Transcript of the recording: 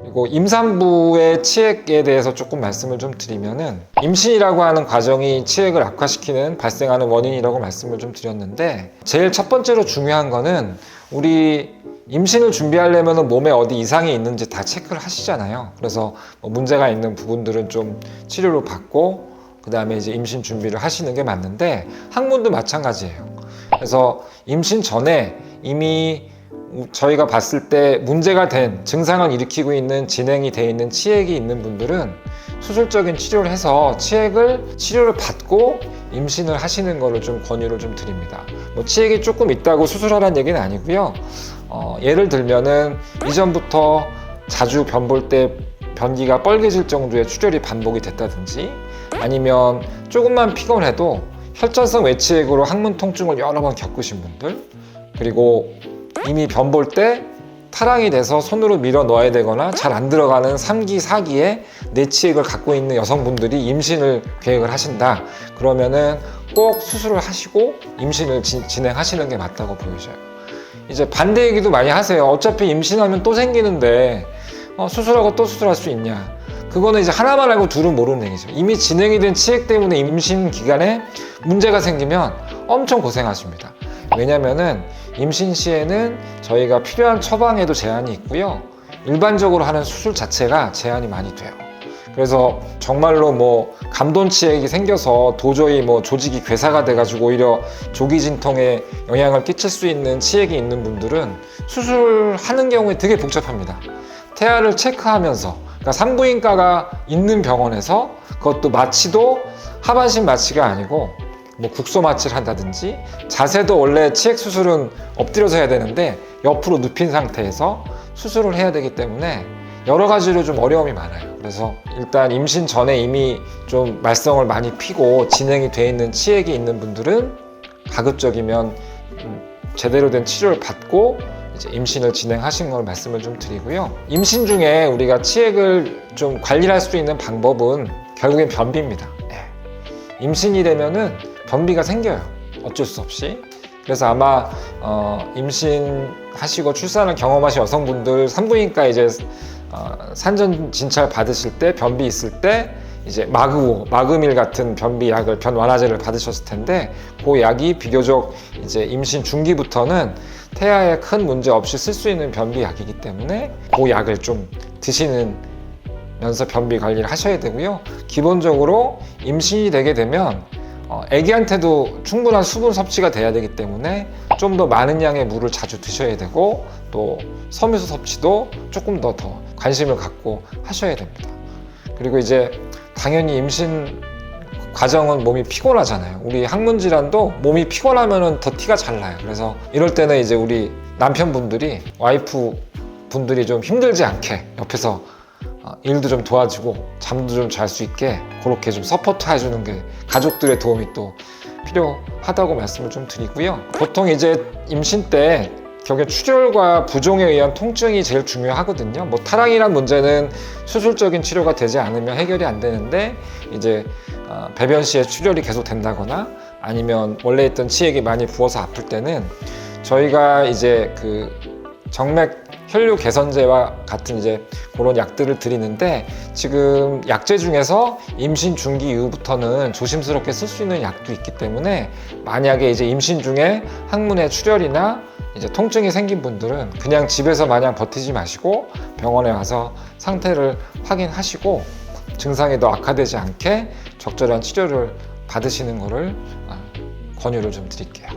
그리고 임산부의 치액에 대해서 조금 말씀을 좀 드리면은, 임신이라고 하는 과정이 치액을 악화시키는 발생하는 원인이라고 말씀을 좀 드렸는데, 제일 첫 번째로 중요한 거는 우리 임신을 준비하려면 몸에 어디 이상이 있는지 다 체크를 하시잖아요. 그래서 뭐 문제가 있는 부분들은 좀 치료를 받고 그 다음에 이제 임신 준비를 하시는 게 맞는데, 항문도 마찬가지예요. 그래서 임신 전에 이미 저희가 봤을 때 문제가 된 증상을 일으키고 있는, 진행이 돼 있는 치액이 있는 분들은 수술적인 치료를 해서 치료를 받고 임신을 하시는 거를 좀 권유를 좀 드립니다. 뭐 치액이 조금 있다고 수술하라는 얘기는 아니고요. 예를 들면은 이전부터 자주 변 볼 때 변기가 뻘개질 정도의 출혈이 반복이 됐다든지, 아니면 조금만 피곤해도 혈전성 외치액으로 항문 통증을 여러 번 겪으신 분들, 그리고 이미 변 볼 때 타랑이 돼서 손으로 밀어 넣어야 되거나 잘 안 들어가는 3기, 4기에 내치액을 갖고 있는 여성분들이 임신을 계획을 하신다. 그러면은 꼭 수술을 하시고 임신을 진행하시는 게 맞다고 보여져요. 이제 반대 얘기도 많이 하세요. 어차피 임신하면 또 생기는데 수술하고 또 수술할 수 있냐. 그거는 이제 하나만 알고 둘은 모르는 얘기죠. 이미 진행이 된 치액 때문에 임신 기간에 문제가 생기면 엄청 고생하십니다. 왜냐면은 임신 시에는 저희가 필요한 처방에도 제한이 있고요. 일반적으로 하는 수술 자체가 제한이 많이 돼요. 그래서 정말로 뭐 감돈치액이 생겨서 도저히 뭐 조직이 괴사가 돼가지고 오히려 조기진통에 영향을 끼칠 수 있는 치액이 있는 분들은 수술하는 경우에 되게 복잡합니다. 태아를 체크하면서, 그러니까 산부인과가 있는 병원에서, 그것도 마취도 하반신 마취가 아니고 뭐 국소 마취를 한다든지, 자세도 원래 치액 수술은 엎드려서 해야 되는데 옆으로 눕힌 상태에서 수술을 해야 되기 때문에 여러 가지로 좀 어려움이 많아요. 그래서 일단 임신 전에 이미 좀 말썽을 많이 피고 진행이 돼 있는 치액이 있는 분들은 가급적이면 제대로 된 치료를 받고 이제 임신을 진행하신 걸 말씀을 좀 드리고요. 임신 중에 우리가 치액을 좀 관리할 수 있는 방법은 결국엔 변비입니다. 임신이 되면은 변비가 생겨요. 어쩔 수 없이. 그래서 아마 임신하시고 출산을 경험하신 여성분들 산부인과 이제 산전 진찰 받으실 때 변비 있을 때 이제 마그밀 같은 변비 약을, 변 완화제를 받으셨을 텐데, 그 약이 비교적 이제 임신 중기부터는 태아에 큰 문제 없이 쓸 수 있는 변비 약이기 때문에 그 약을 좀 드시면서 변비 관리를 하셔야 되고요. 기본적으로 임신이 되게 되면 아기한테도 충분한 수분 섭취가 돼야 되기 때문에 좀 더 많은 양의 물을 자주 드셔야 되고, 또 섬유소 섭취도 조금 더 관심을 갖고 하셔야 됩니다. 그리고 이제 당연히 임신 과정은 몸이 피곤하잖아요. 우리 항문 질환도 몸이 피곤하면 더 티가 잘 나요. 그래서 이럴 때는 이제 우리 남편분들이, 와이프 분들이 좀 힘들지 않게 옆에서 일도 좀 도와주고 잠도 좀 잘 수 있게 그렇게 좀 서포트 해주는 게 가족들의 도움이 또 필요하다고 말씀을 좀 드리고요. 보통 이제 임신 때 결국에 출혈과 부종에 의한 통증이 제일 중요하거든요. 뭐 타랑이란 문제는 수술적인 치료가 되지 않으면 해결이 안 되는데, 이제 배변 시에 출혈이 계속 된다거나 아니면 원래 있던 치액이 많이 부어서 아플 때는 저희가 이제 그 정맥 혈류 개선제와 같은 이제 그런 약들을 드리는데, 지금 약제 중에서 임신 중기 이후부터는 조심스럽게 쓸 수 있는 약도 있기 때문에, 만약에 이제 임신 중에 항문에 출혈이나 이제 통증이 생긴 분들은 그냥 집에서 마냥 버티지 마시고 병원에 와서 상태를 확인하시고 증상이 더 악화되지 않게 적절한 치료를 받으시는 것을 권유를 좀 드릴게요.